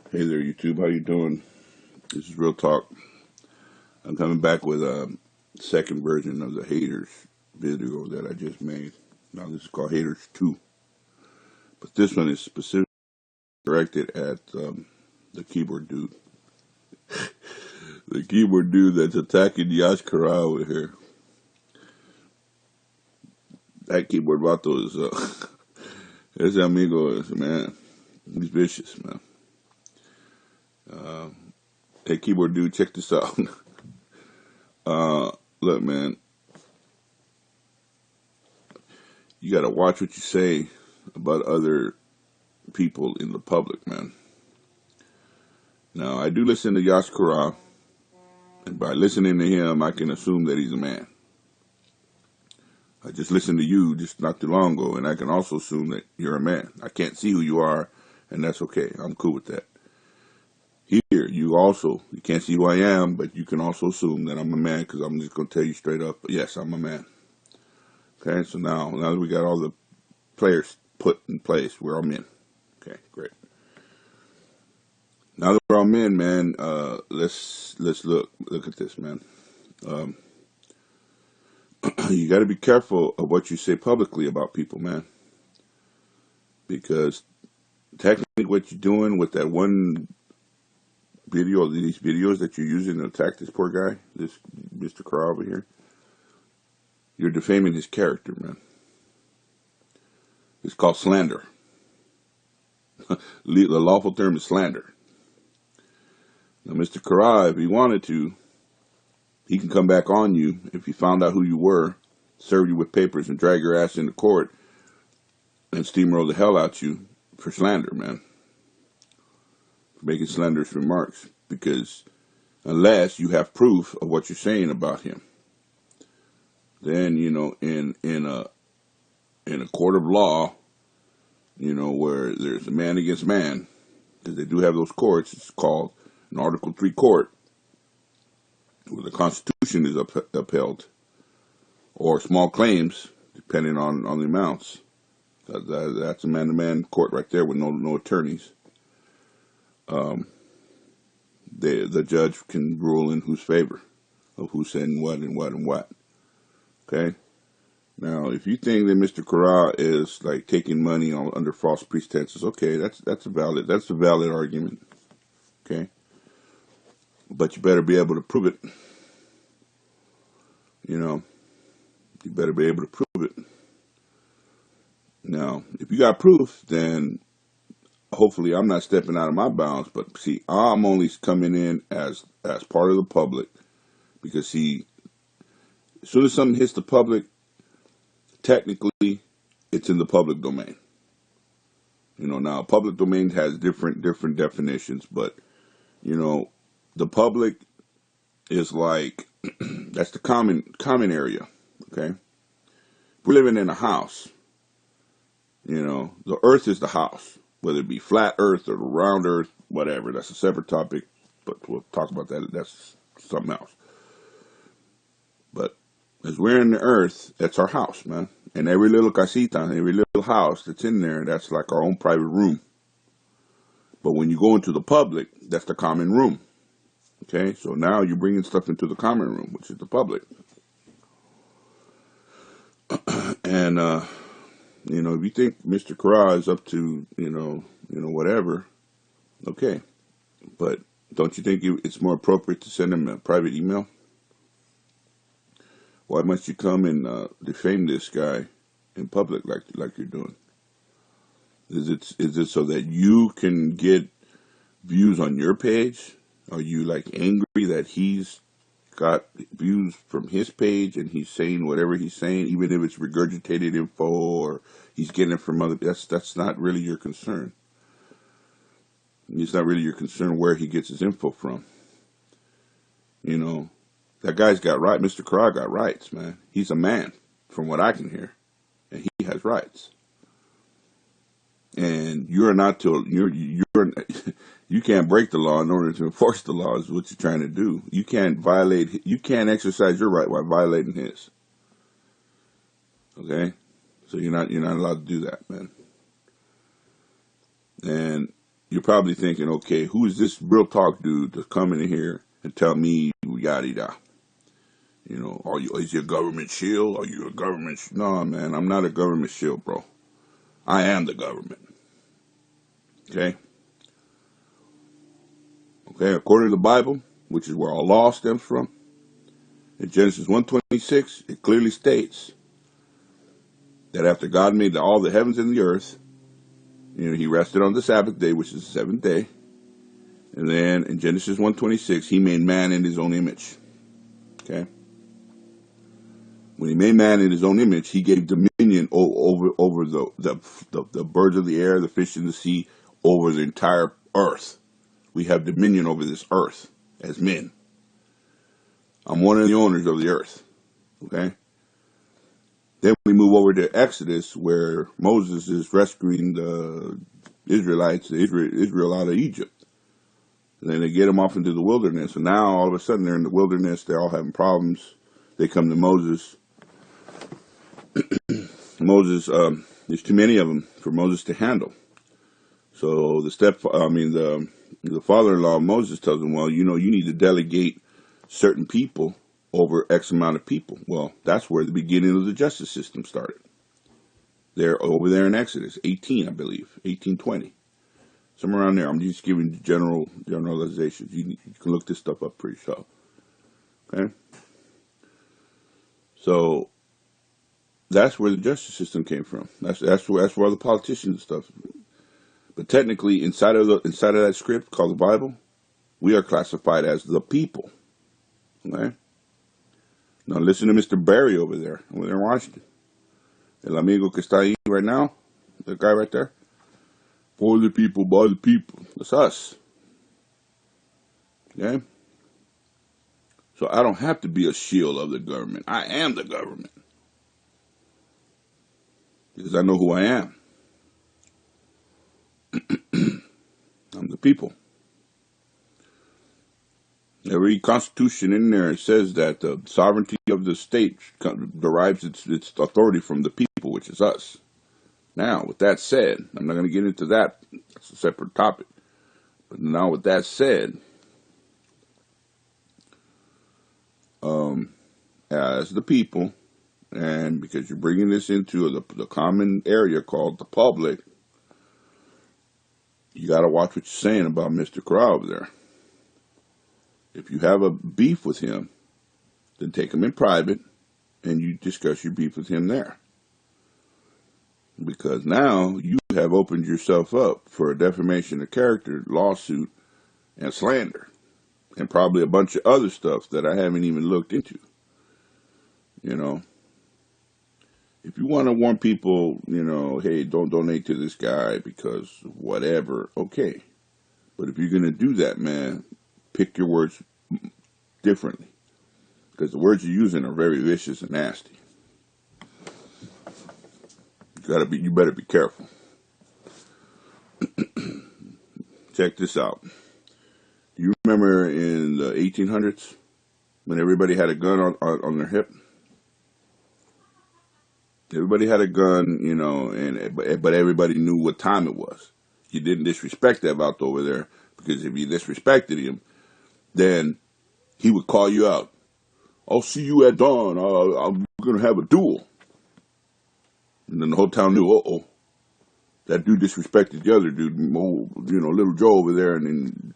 Hey there, YouTube. How you doing? This is Real Talk. I'm coming back with a second version of the Haters video that I just made. Now this is called Haters 2, but this one is specifically directed at the keyboard dude. The keyboard dude that's attacking Yash Qaraah over here. That keyboard Vato is ese amigo is, man. He's vicious, man. Hey, keyboard dude, check this out. Look, man, you gotta watch what you say about other people in the public, man. Now, I do listen to Yash Qaraah, and by listening to him, I can assume that he's a man. I just listened to you just not too long ago, and I can also assume that you're a man. I can't see who you are, and that's okay. I'm cool with that. Here, you can't see who I am, but you can also assume that I'm a man, because I'm just going to tell you straight up, yes, I'm a man. Okay, so now that we got all the players put in place, we're all men. Okay, great. Now that we're all men, man, let's look at this, man. You got to be careful of what you say publicly about people, man, because technically what you're doing with that one video, these videos that you're using to attack this poor guy, this Mr. Qaraah over here, you're defaming his character, man. It's called slander. The lawful term is slander. Now, Mr. Qaraah, if he wanted to, he can come back on you if he found out who you were, serve you with papers, and drag your ass into court and steamroll the hell out you for slander, man. For making slanderous remarks. Because unless you have proof of what you're saying about him, then, in a court of law, where there's a man against man, because they do have those courts, it's called an Article 3 court, where the Constitution is upheld, or small claims, depending on the amounts. That's a man-to-man court right there with no attorneys. The judge can rule in whose favor of who's saying what and what and what. Okay? Now, if you think that Mr. Qaraah is like taking money under false pretenses, okay, that's a valid argument. Okay? But you better be able to prove it. You better be able to prove it. Now, if you got proof, then hopefully I'm not stepping out of my bounds. But see, I'm only coming in as part of the public, because see, as soon as something hits the public, technically it's in the public domain. Now public domain has different definitions, but the public is like that's the common area. Okay, we're living in a house. The earth is the house, whether it be flat earth or round earth, whatever. That's a separate topic, but we'll talk about that. That's something else. But as we're in the earth, that's our house, man. And every little casita, every little house that's in there, that's like our own private room. But when you go into the public, that's the common room. Okay, so now you're bringing stuff into the common room, which is the public. And, if you think Mr. Qaraah is up to, whatever, okay. But don't you think it's more appropriate to send him a private email? Why must you come and defame this guy in public like you're doing? Is it so that you can get views on your page? Are you like angry that he's got views from his page and he's saying whatever he's saying, even if it's regurgitated info or he's getting it from other? That's not really your concern. It's not really your concern where he gets his info from. That guy's got right. Mr. Qaraah got rights, man. He's a man, from what I can hear, and he has rights. And you're not you can't break the law in order to enforce the law. Is what you're trying to do. You can't exercise your right while violating his. Okay, so you're not allowed to do that, man. And you're probably thinking, okay, who is this real talk dude to come in here and tell me yada yada? You know, is you a government shield? Are you a government? No, man, I'm not a government shield, bro. I am the government. Okay? Okay, according to the Bible, which is where our law stems from, in Genesis 1:26, it clearly states that after God made all the heavens and the earth, you know, he rested on the Sabbath day, which is the seventh day. And then in Genesis 1:26, he made man in his own image. Okay? When he made man in his own image, he gave dominion over the birds of the air, the fish in the sea, over the entire earth. We have dominion over this earth as men. I'm one of the owners of the earth. Okay? Then we move over to Exodus, where Moses is rescuing the Israelites, Israel out of Egypt. And then they get them off into the wilderness. And now, all of a sudden, they're in the wilderness. They're all having problems. They come to Moses. There's too many of them for Moses to handle. So the father-in-law of Moses tells him, well, you know, you need to delegate certain people over X amount of people. Well, that's where the beginning of the justice system started. They're over there in Exodus 18, I believe, 18:20. Somewhere around there. I'm just giving generalizations. You can look this stuff up pretty sharp. Okay? So that's where the justice system came from. That's where all the politicians and stuff. But technically, inside of that script called the Bible, we are classified as the people. Okay? Now listen to Mr. Barry over there in Washington. El amigo que está ahí right now, the guy right there. For the people, by the people. That's us. Okay? So I don't have to be a shield of the government. I am the government. Because I know who I am. I'm the people. Every constitution in there says that the sovereignty of the state derives its authority from the people, which is us. Now, with that said, I'm not going to get into that. That's a separate topic. But now, with that said, as the people, and because you're bringing this into the common area called the public, you got to watch what you're saying about Mr. Qaraah over there. If you have a beef with him, then take him in private, and you discuss your beef with him there. Because now you have opened yourself up for a defamation of character lawsuit and slander, and probably a bunch of other stuff that I haven't even looked into. You know, if you want to warn people, you know, hey, don't donate to this guy because whatever, okay. But if you're going to do that, man, pick your words differently, because the words you're using are very vicious and nasty. You better be careful. Check this out. Do you remember in the 1800s when everybody had a gun on their hip? Everybody had a gun, you know, but everybody knew what time it was. You didn't disrespect that Vato over there, because if you disrespected him, then he would call you out. I'll see you at dawn. I'm going to have a duel. And then the whole town knew, uh-oh, that dude disrespected the other dude, you know, little Joe over there, and then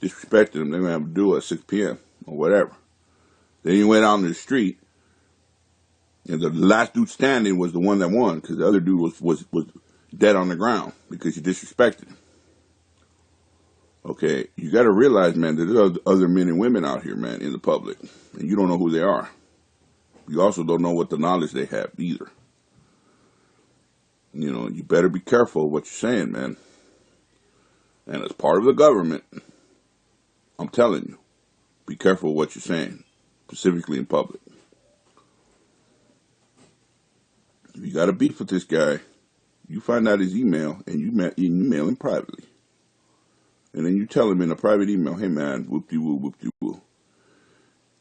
disrespected him. They're going to have a duel at 6 p.m. or whatever. Then he went out in the street, and the last dude standing was the one that won, because the other dude was dead on the ground because you disrespected him. Okay, you got to realize, man, that there's other men and women out here, man, in the public, and you don't know who they are. You also don't know what the knowledge they have either. You know, you better be careful of what you're saying, man. And as part of the government, I'm telling you, be careful of what you're saying, specifically in public. If you got a beef with this guy, you find out his email and you mail him privately. And then you tell him in a private email, hey man, whoop-de-woo, whoop-de-woo.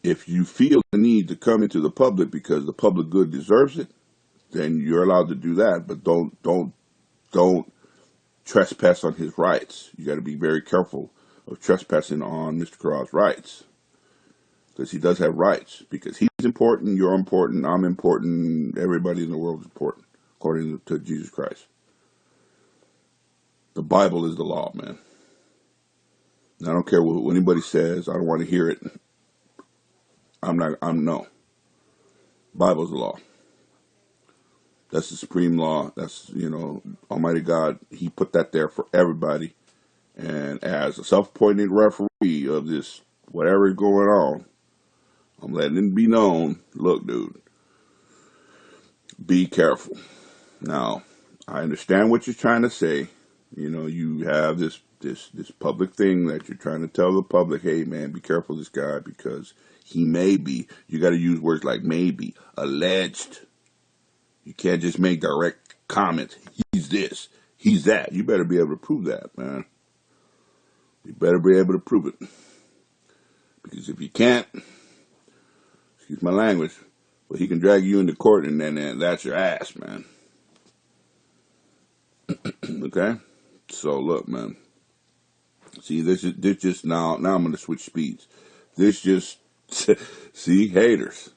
If you feel the need to come into the public because the public good deserves it, then you're allowed to do that. But don't trespass on his rights. You got to be very careful of trespassing on Mr. Qaraah's rights, because he does have rights. Because he's important, you're important, I'm important, everybody in the world is important, according to Jesus Christ. The Bible is the law, man. And I don't care what anybody says. I don't want to hear it. No. Bible's the law. That's the supreme law. That's, Almighty God, he put that there for everybody. And as a self-appointed referee of this, whatever is going on, I'm letting it be known, look, dude, be careful. Now, I understand what you're trying to say. You have this public thing that you're trying to tell the public, hey, man, be careful of this guy because he may be, you got to use words like maybe, alleged. You can't just make direct comments. He's this, he's that. You better be able to prove that, man. You better be able to prove it. Because if you can't, excuse my language, but he can drag you into court and then that's your ass, man. Okay? So look, man. See, this just now I'm going to switch speeds. This just, see, haters.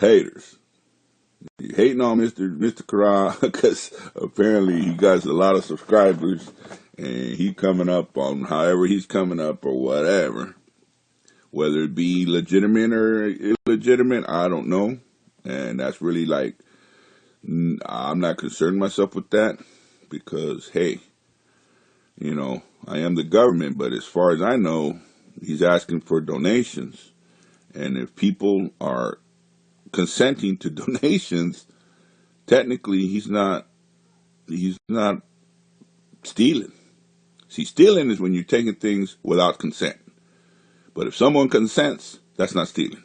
Haters. You hating on Mr. Qaraah because apparently he got a lot of subscribers and he coming up on however he's coming up or whatever. Whether it be legitimate or illegitimate, I don't know. And that's really like, I'm not concerned myself with that because, hey, I am the government, but as far as I know, he's asking for donations. And if people are consenting to donations, technically he's not stealing. See, stealing is when you're taking things without consent. But if someone consents, that's not stealing.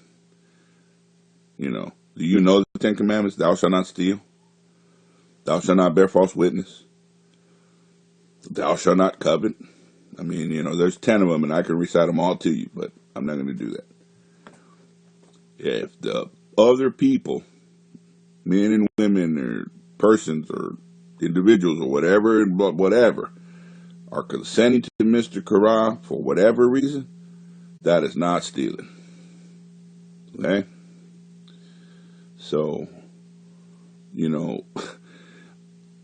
Do you know the Ten Commandments? Thou shalt not steal. Thou shalt not bear false witness. Thou shalt not covet. I mean, there's 10 of them, and I can recite them all to you, but I'm not going to do that. If the other people, men and women or persons or individuals or whatever, are consenting to Mr. Qaraah for whatever reason, that is not stealing. Okay? So,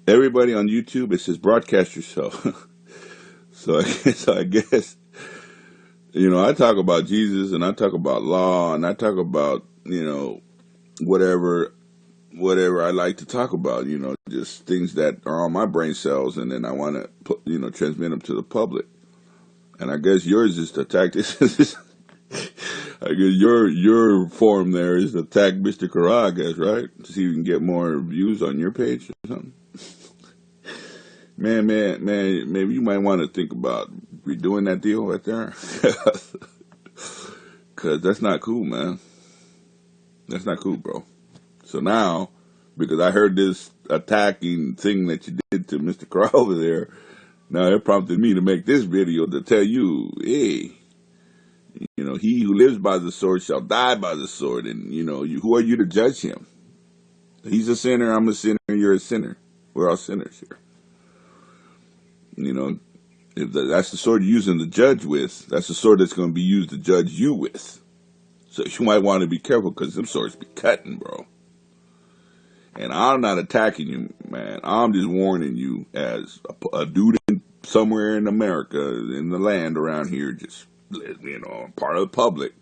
everybody on YouTube, it says broadcast yourself. So I guess, I talk about Jesus and I talk about law and I talk about, whatever I like to talk about, just things that are on my brain cells, and then I want to put, transmit them to the public. And I guess yours is to attack this. I guess your form there is to attack Mr. Qaraah, I guess, right? To see if you can get more views on your page or something. Man, maybe you might want to think about redoing that deal right there. Because that's not cool, man. That's not cool, bro. So now, because I heard this attacking thing that you did to Mr. Qaraah over there, now it prompted me to make this video to tell you, hey, he who lives by the sword shall die by the sword. And, who are you to judge him? He's a sinner, I'm a sinner, you're a sinner. We're all sinners here. If that's the sword you're using to judge with, that's the sword that's going to be used to judge you with. So you might want to be careful because them swords be cutting, bro. And I'm not attacking you, man. I'm just warning you as a dude somewhere in America, in the land around here, just, part of the public.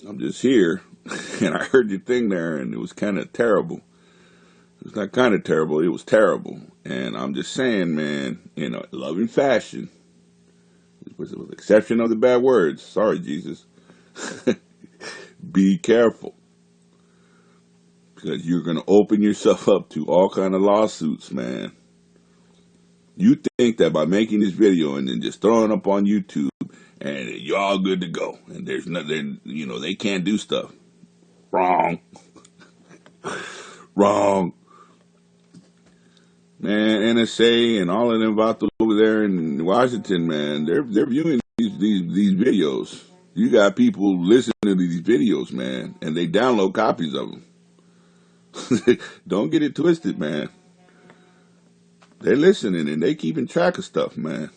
I'm just here, and I heard your thing there, and it was kind of terrible. It was not kind of terrible, it was terrible. And I'm just saying, man, loving fashion, with the exception of the bad words, sorry, Jesus, be careful. Because you're going to open yourself up to all kind of lawsuits, man. You think that by making this video and then just throwing it up on YouTube and you're all good to go. And there's nothing, they can't do stuff. Wrong. Wrong. Man, NSA and all of them Vato over there in Washington, man, they're viewing these videos. You got people listening to these videos, man, and they download copies of them. Don't get it twisted, man. they're listening and they keeping track of stuff, man.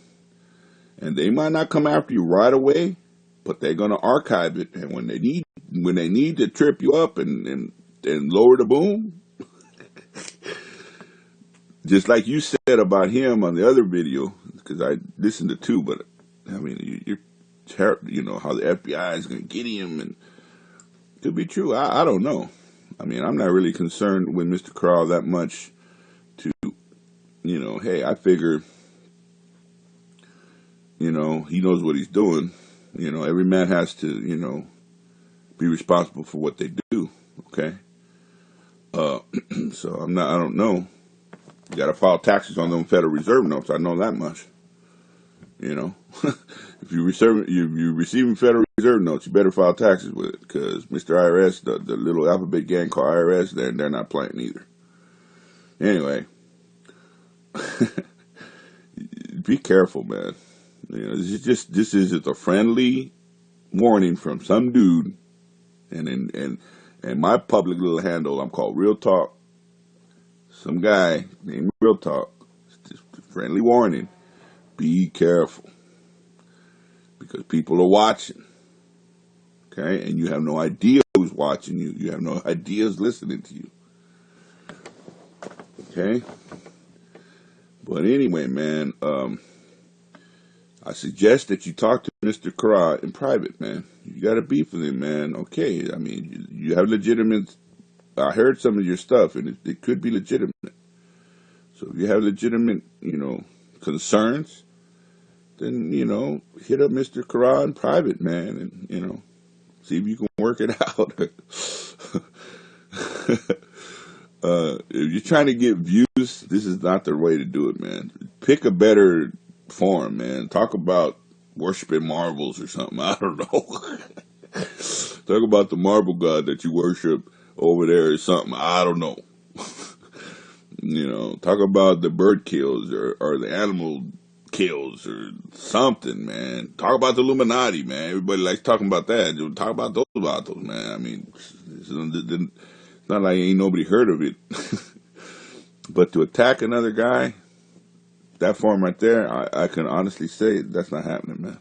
And they might not come after you right away, but they're gonna archive it. And when they need to trip you up and lower the boom, just like you said about him on the other video, because I listened to two, but I mean, you know how the FBI is gonna get him, and it could be true. I don't know. I mean, I'm not really concerned with Mr. Qaraah that much. To, you know, hey, I figure, you know, he knows what he's doing. You know, every man has to, you know, be responsible for what they do. Okay. So I don't know. You got to file taxes on them Federal Reserve notes. I know that much. You know, if you're receiving Federal Reserve notes, you better file taxes with it, because Mr. IRS, the little alphabet gang called IRS, they're not playing either. Anyway, be careful, man. You know, this is just a friendly warning from some dude, and my public little handle, I'm called Real Talk. Some guy named Real Talk. It's just a friendly warning. Be careful, because people are watching. Okay, and you have no idea who's watching you. You have no idea who's listening to you. Okay, but anyway, man, I suggest that you talk to Mr. Qaraah in private, man. You got to beef with him, man. Okay, I mean, you have legitimate. I heard some of your stuff, and it could be legitimate. So if you have legitimate, you know, concerns, then, you know, hit up Mr. Qaraah in private, man, and, you know, see if you can work it out. If you're trying to get views, this is not the way to do it, man. Pick a better forum, man. Talk about worshiping marbles or something. I don't know. Talk about the marble god that you worship over there or something. I don't know. You know, talk about the bird kills or the animal kills or something, man. Talk about the Illuminati, man. Everybody likes talking about that. Talk about those Vatos, man. I mean, it's not like ain't nobody heard of it. But to attack another guy, that form right there, I can honestly say that's not happening, man.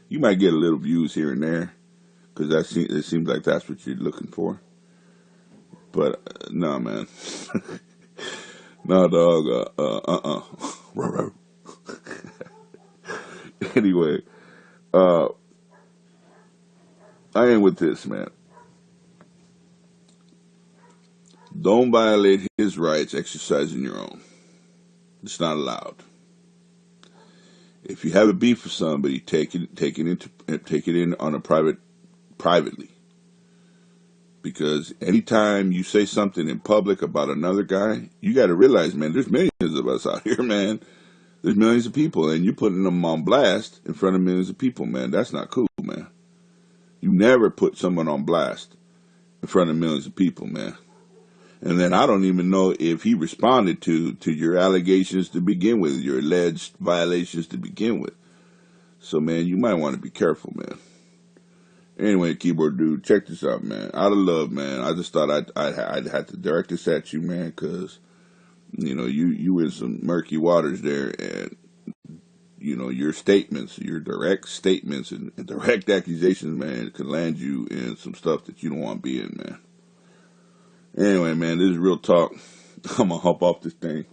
You might get a little views here and there, because it seems like that's what you're looking for. But no, man. No, dog. Anyway, I end with this, man. Don't violate his rights exercising your own. It's not allowed. If you have a beef with somebody, take it in on a privately. Because anytime you say something in public about another guy, you got to realize, man, there's millions of us out here, man. There's millions of people, and you're putting them on blast in front of millions of people, man. That's not cool, man. You never put someone on blast in front of millions of people, man. And then I don't even know if he responded to your allegations to begin with, your alleged violations to begin with. So, man, you might want to be careful, man. Anyway, keyboard dude, check this out, man. Out of love, man. I just thought I'd have to direct this at you, man, because, you know, you in some murky waters there, and, you know, your statements, your direct statements and direct accusations, man, can land you in some stuff that you don't want to be in, man. Anyway, man, this is Real Talk. I'm going to hop off this thing,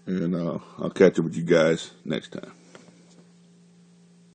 and I'll catch up with you guys next time.